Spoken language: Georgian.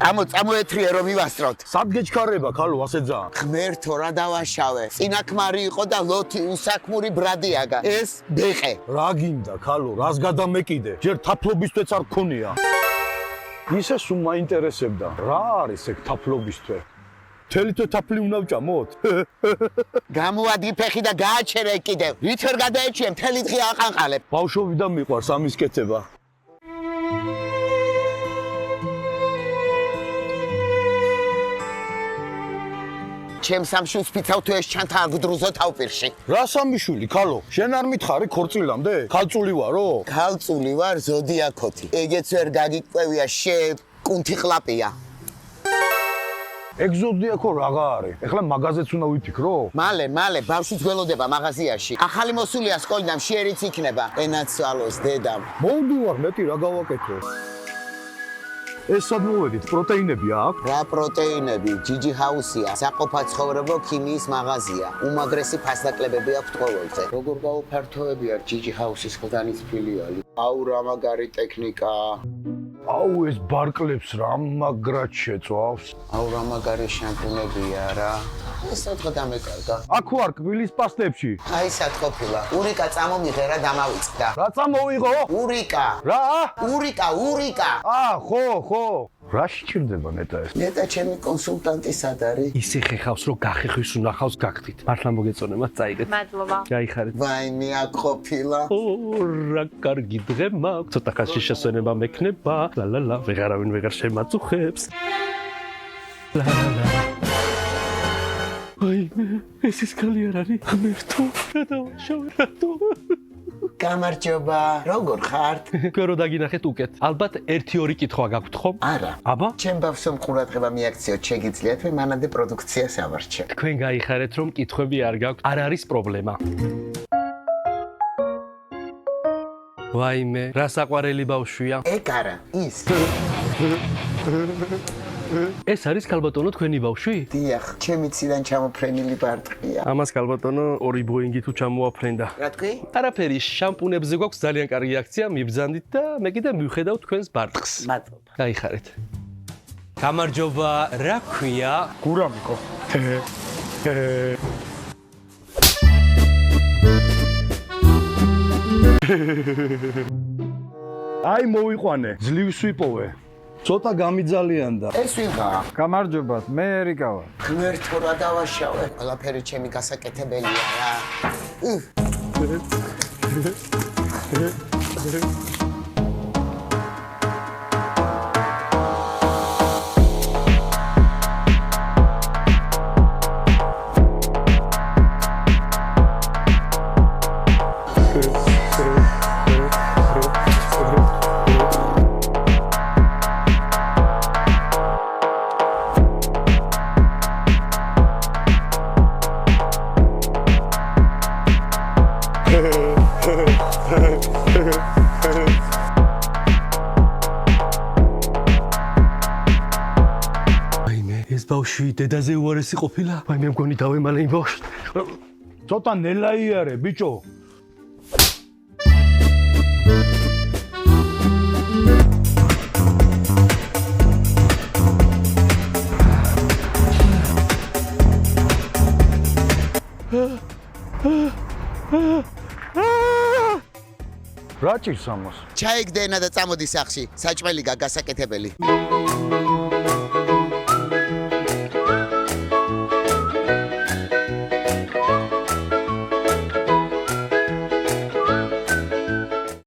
წამოეთრიე რომ მივასწროთ. სად გეჩქარება ქალო ასე ძალიან? ღმერთო რა დავაშავე. წინაქმარი იყო და ლოთი უსაქმური ბრადიაგა. ეს ბეყე. რა გინდა ქალო, რას გადამეკიდე? ჯერ თაფლობისთვეც არ გქონია. ისე სულ მაინტერესებდა. რა არის ეგ თაფლობისთვე? მთელი თვე თაფლი უნდა ვჭამოთ? გამოადი ფეხი და გააჩერე კიდევ. ვით ვერ გადაეჩიე, მთელი დღე აყანყალებ. ბავშვობიდან მიყვარს ამის კეთება. ჩემ სამშვილს ფიცავ თუ ეს ჩანთა აგდრუზო თავპირში. რა სამიშვილი ქალო? შენ არ მითხარი ქორწილამდე? ქალწული ვარო? ქალწული ვარ ზოდიაქოთი. ეგეც ვერ გაგიკვევია კუნთი ყლაპია. ეგ ზოდიაქო რაღა არის? ეხლა მაღაზიაც უნდა ვიფიქრო? მალე ბავშვიც გველოდება მაღაზიაში. ახალი მოსულია სკოლიდან შიერიც იქნება. ენაცვალოს დედამ. მოვდივარ მეტი რა გავაკეთო? ეს სად მოვედით? პროტეინები აქვს? რა პროტეინები? ჯიჯი ჰაუსია, საყოფაცხოვრებო ქიმიის მაღაზია. უმაგრესი ფასდაკლებები აქვს ყოველდღე. როგორ გაუფართოებია ჯიჯი ჰაუსის ყდანის ფილიალი? აუ რა მაგარი ტექნიკა. აუ ეს ბარკლებს რა მაგრად შეწვავს. აუ რა მაგარი შამპუნებია რა. ეს ოთხი დამეკარგა. აქ ვარ კბილის პასტებში. აი სათყოფილა. ურიკა წამომიღე რა დამავიწყდა. რა წამოვიღო? ურიკა. რა? ურიკა. ხო. რა შეჭirdება ნეტა ეს? ნეტა ჩემი კონსულტანტი სად არის? ისე ხეხავს რომ გახეხვის უნახავს გაგდით. მართლა მოგეწონებათ წაიგეთ. მადლობა. გაიხარეთ. ვაიმე აქ ყოფილა. რა კარგი დღე მაქვს. ცოტა ხანში შესვენება მექნება. ლა ვეღარავინ ვეღარ შემაწუხებს. ლა აი ეს ის კალი არ არის. ღმერთო, რა დავაშავე რატო? გამარჯობა. როგორ ხართ? გერო დაგინახეთ უკეთ. ალბათ 1-2 კითხვა გაქვთ ხომ? არა. აბა? ჩემ ბავშვს ყურადღება მიაქციოთ, შეგიძლიათ მე მანამდე პროდუქციას ავარჩევ. თქვენ გაიხარეთ რომ კითხვები არ გაქვთ. არ არის პრობლემა. ვაიმე, რა საყვარელი ბავშვია? ეგ არა, ის. ეს არის ქალბატონო თქვენი ბავშვი? დიახ, ჩემი ციდან ჩამოფრენილი ბარტყია. ამას ქალბატონო 2 ბოინგი თუ ჩამოაფრენდა. რა თქვი? არაფერი, შამპუნებზე გვაქვს ძალიან კარგი აქცია, მიბრძანდით და მე კიდე მივხედავ თქვენს ბარტყს. მადლობა. გაიხარეთ. გამარჯობა, რა ქვია? გურამიკო. აი მოვიყვანე, ძლივს ვიპოვე. ცოტა გამიძალიანდა. ეს ვიღაა? გამარჯობათ, მე ერიკა ვარ. ღმერთო რა დავაშავე. ყველაფერი ჩემი გასაკეთებელია რა. ეს ბავშვი დედაზე უარესი ყოფილა? აი მე მგონი დავემალე იმ ბავშვს. ცოტა ნელაიარე ბიჭო. რა ჭირს ამას? ჩაიგდენა და წამოდი სახში. საჭმელი გასაკეთებელი.